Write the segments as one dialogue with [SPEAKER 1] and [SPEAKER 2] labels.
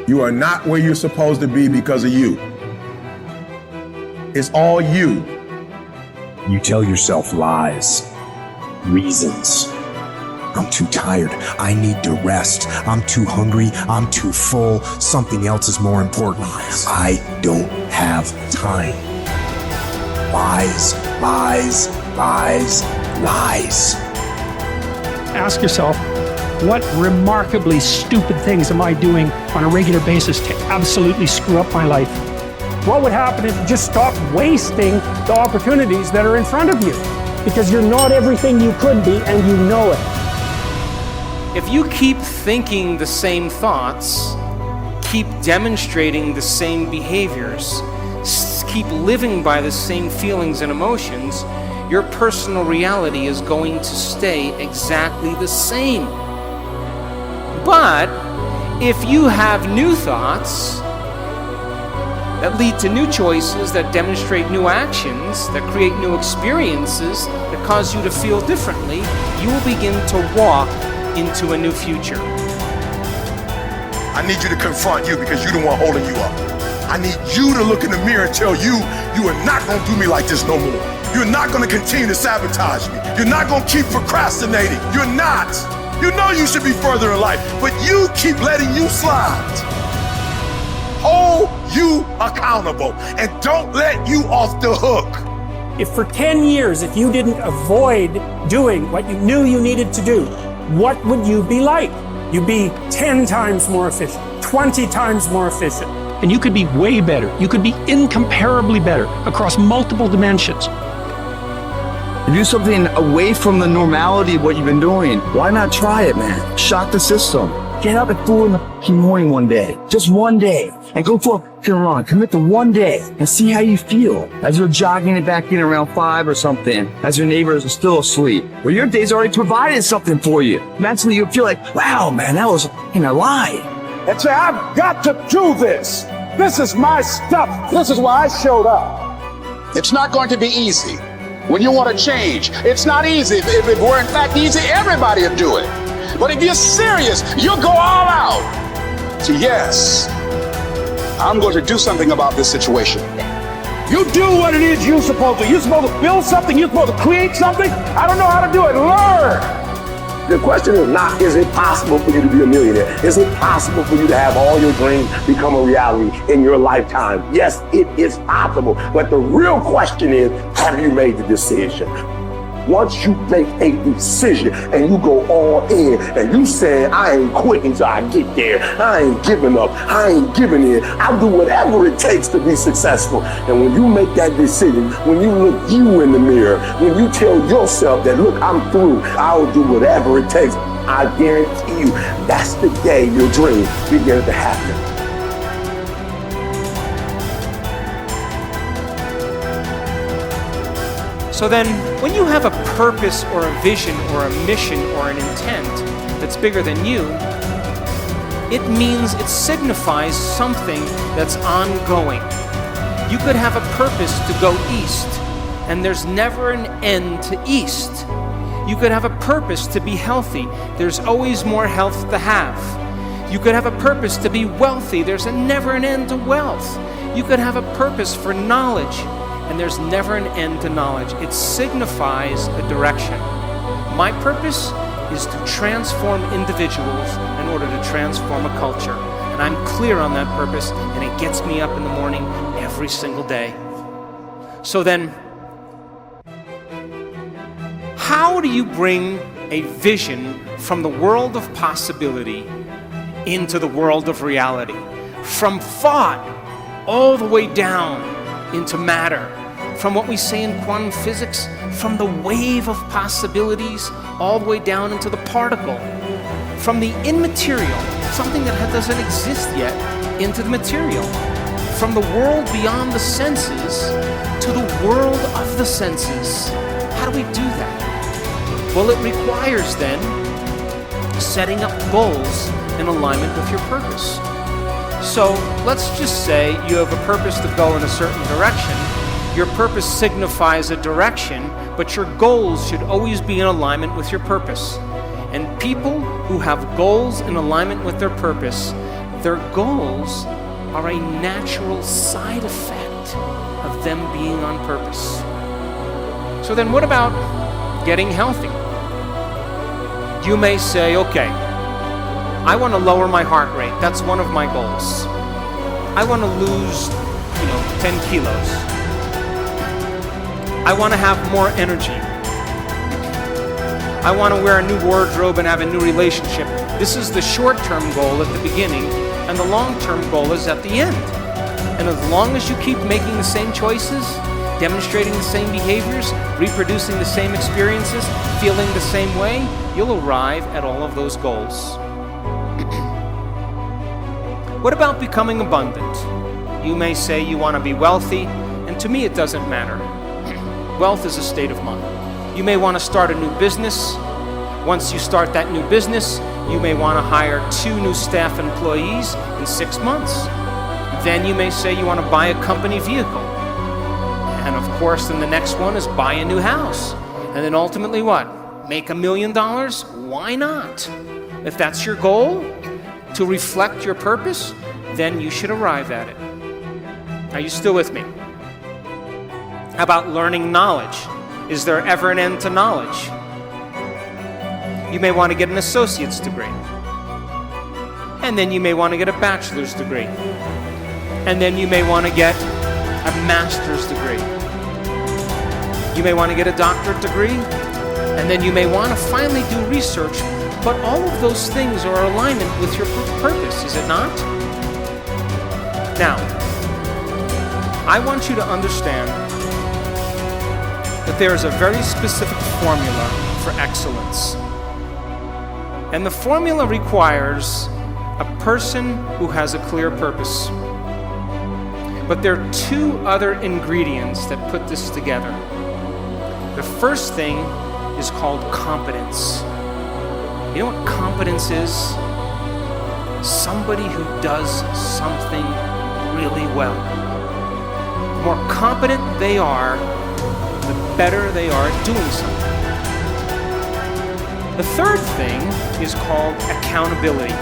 [SPEAKER 1] You are not where you're supposed to be because of you. It's all you.
[SPEAKER 2] You tell yourself lies, reasons. I'm too tired. I need to rest. I'm too hungry. I'm too full. Something else is more important. I don't have time. Lies, lies, lies, lies.
[SPEAKER 3] Ask yourself, what remarkably stupid things am I doing on a regular basis to absolutely screw up my life? What would happen if you just stopped wasting the opportunities that are in front of you? Because you're not everything you could be, and you know it.
[SPEAKER 4] If you keep thinking the same thoughts, keep demonstrating the same behaviors, keep living by the same feelings and emotions, your personal reality is going to stay exactly the same. But if you have new thoughts that lead to new choices, that demonstrate new actions, that create new experiences, that cause you to feel differently, you will begin to walk into a new future.
[SPEAKER 1] I need you to confront you because you're the one holding you up. I need you to look in the mirror and tell you, you are not going to do me like this no more. You're not going to continue to sabotage me. You're not going to keep procrastinating. You're not. You know you should be further in life, but you keep letting you slide. Hold you accountable and don't let you off the hook.
[SPEAKER 3] If for 10 years, if you didn't avoid doing what you knew you needed to do, what would you be like? You'd be 10 times more efficient, 20 times more efficient. And you could be way better. You could be incomparably better across multiple dimensions.
[SPEAKER 5] Do something away from the normality of what you've been doing. Why not try it, man? Shock the system. Get up at 4 in the morning one day, just one day, and go for a run. Commit to one day and see how you feel as you're jogging it back in around 5 or something, as your neighbors are still asleep. Well, your day's already provided something for you. Mentally, you feel like, wow, man, that was a lie.
[SPEAKER 6] And say, I've got to do this. This is my stuff. This is why I showed up.
[SPEAKER 7] It's not going to be easy. When you want to change, it's not easy. If it were in fact easy, everybody would do it. But if you're serious, you'll go all out. So yes, I'm going to do something about this situation.
[SPEAKER 6] You do what it is you're supposed to. You're supposed to build something. You're supposed to create something. I don't know how to do it. Learn.
[SPEAKER 8] The question is not, is it possible for you to be a millionaire? Is it possible for you to have all your dreams become a reality in your lifetime? Yes, it is possible. But the real question is, have you made the decision? Once you make a decision and you go all in and you say, I ain't quitting till I get there. I ain't giving up. I ain't giving in. I'll do whatever it takes to be successful. And when you make that decision, when you look you in the mirror, when you tell yourself that, look, I'm through, I'll do whatever it takes, I guarantee you, that's the day your dream begins to happen.
[SPEAKER 4] So then, when you have a purpose or a vision or a mission or an intent that's bigger than you, it means it signifies something that's ongoing. You could have a purpose to go east, and there's never an end to east. You could have a purpose to be healthy. There's always more health to have. You could have a purpose to be wealthy. There's never an end to wealth. You could have a purpose for knowledge, and there's never an end to knowledge. It signifies a direction. My purpose is to transform individuals in order to transform a culture. And I'm clear on that purpose, and it gets me up in the morning every single day. So then, how do you bring a vision from the world of possibility into the world of reality? From thought all the way down into matter. From what we say in quantum physics, from the wave of possibilities all the way down into the particle. From the immaterial, something that doesn't exist yet, into the material. From the world beyond the senses to the world of the senses. How do we do that? Well, it requires then setting up goals in alignment with your purpose. So let's just say you have a purpose to go in a certain direction. Your purpose signifies a direction, but your goals should always be in alignment with your purpose. And people who have goals in alignment with their purpose, Their goals are a natural side effect of them being on purpose. So then what about getting healthy? You may say, okay, I want to lower my heart rate. That's one of my goals. I want to lose, 10 kilos. I want to have more energy. I want to wear a new wardrobe and have a new relationship. This is the short-term goal at the beginning, and the long-term goal is at the end. And as long as you keep making the same choices, demonstrating the same behaviors, reproducing the same experiences, feeling the same way, you'll arrive at all of those goals. What about becoming abundant? You may say you want to be wealthy, and to me it doesn't matter. Wealth is a state of mind. You may want to start a new business. Once you start that new business, you may want to hire 2 new staff employees in 6 months. Then you may say you want to buy a company vehicle. And of course, then the next one is buy a new house. And then ultimately what? Make $1 million? Why not? If that's your goal, to reflect your purpose, then you should arrive at it. Are you still with me? How about learning knowledge? Is there ever an end to knowledge? You may want to get an associate's degree. And then you may want to get a bachelor's degree. And then you may want to get a master's degree. You may want to get a doctorate degree. And then you may want to finally do research. But all of those things are in alignment with your purpose, is it not? Now, I want you to understand that there is a very specific formula for excellence. And the formula requires a person who has a clear purpose. But there are 2 other ingredients that put this together. The first thing is called competence. You know what competence is? Somebody who does something really well. The more competent they are, the better they are at doing something. The third thing is called accountability.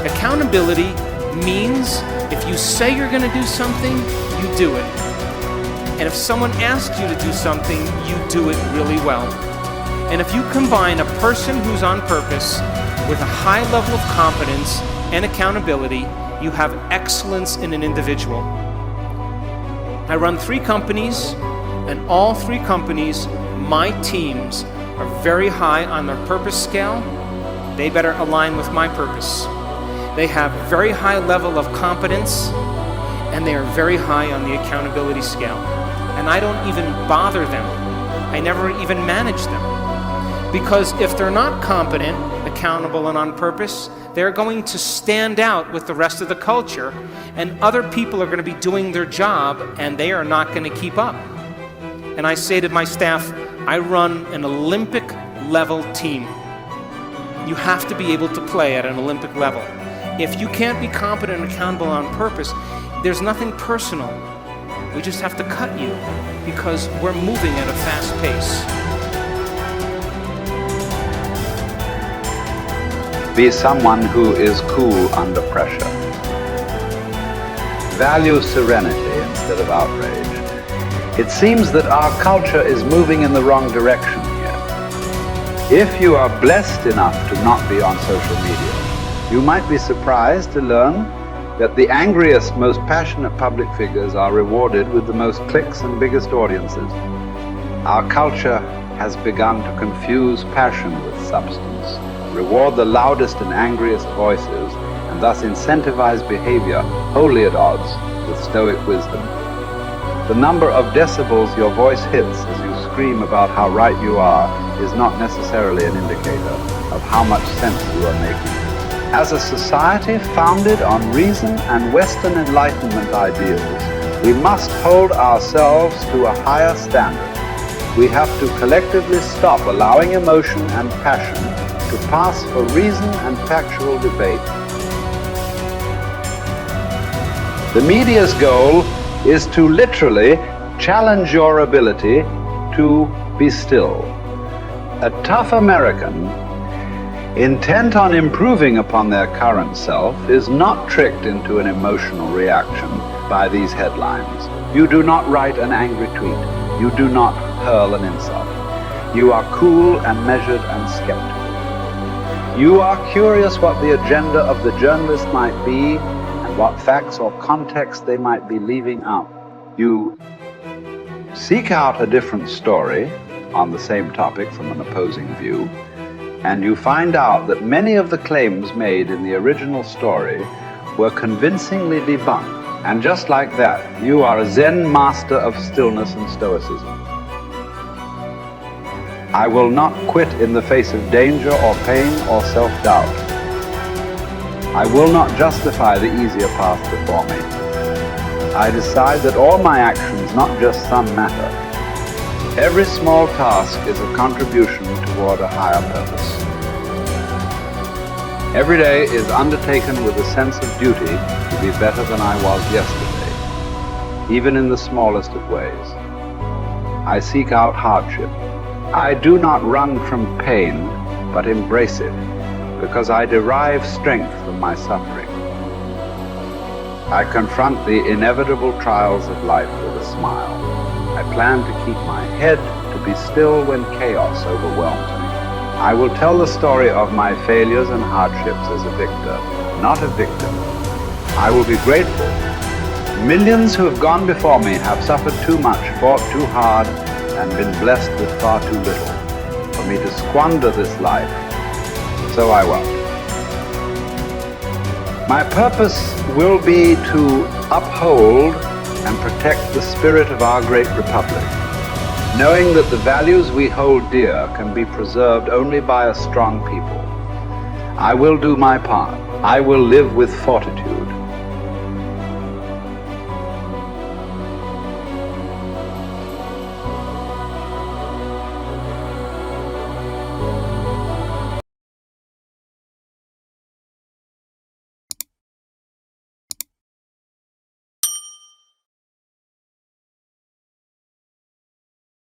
[SPEAKER 4] Accountability means if you say you're going to do something, you do it. And if someone asks you to do something, you do it really well. And if you combine a person who's on purpose with a high level of competence and accountability, you have excellence in an individual. I run 3 companies, and all 3 companies, my teams, are very high on their purpose scale. They better align with my purpose. They have very high level of competence, and they are very high on the accountability scale. And I don't even bother them. I never even manage them. Because if they're not competent, accountable, and on purpose, they're going to stand out with the rest of the culture, and other people are going to be doing their job, and they are not going to keep up. And I say to my staff, I run an Olympic level team. You have to be able to play at an Olympic level. If you can't be competent and accountable on purpose, there's nothing personal. We just have to cut you because we're moving at a fast pace.
[SPEAKER 9] Be someone who is cool under pressure. Value serenity instead of outrage. It seems that our culture is moving in the wrong direction here. If you are blessed enough to not be on social media, you might be surprised to learn that the angriest, most passionate public figures are rewarded with the most clicks and biggest audiences. Our culture has begun to confuse passion with substance, reward the loudest and angriest voices, and thus incentivize behavior wholly at odds with Stoic wisdom. The number of decibels your voice hits as you scream about how right you are is not necessarily an indicator of how much sense you are making. As a society founded on reason and Western Enlightenment ideals, we must hold ourselves to a higher standard. We have to collectively stop allowing emotion and passion to pass for reason and factual debate. The media's goal is to literally challenge your ability to be still. A tough American intent on improving upon their current self, is not tricked into an emotional reaction by these headlines. You do not write an angry tweet. You do not hurl an insult. You are cool and measured and skeptical. You are curious what the agenda of the journalist might be and what facts or context they might be leaving out. You seek out a different story on the same topic from an opposing view, and you find out that many of the claims made in the original story were convincingly debunked. And just like that, you are a Zen master of stillness and stoicism. I will not quit in the face of danger or pain or self-doubt. I will not justify the easier path before me. I decide that all my actions, not just some matter. Every small task is a contribution toward a higher purpose. Every day is undertaken with a sense of duty to be better than I was yesterday, even in the smallest of ways. I seek out hardship. I do not run from pain, but embrace it, because I derive strength from my suffering. I confront the inevitable trials of life with a smile. I plan to keep my head to be still when chaos overwhelms me. I will tell the story of my failures and hardships as a victor, not a victim. I will be grateful. Millions who have gone before me have suffered too much, fought too hard, and been blessed with far too little for me to squander this life. So I won't. My purpose will be to uphold and protect the spirit of our great republic, knowing that the values we hold dear can be preserved only by a strong people. I will do my part. I will live with fortitude.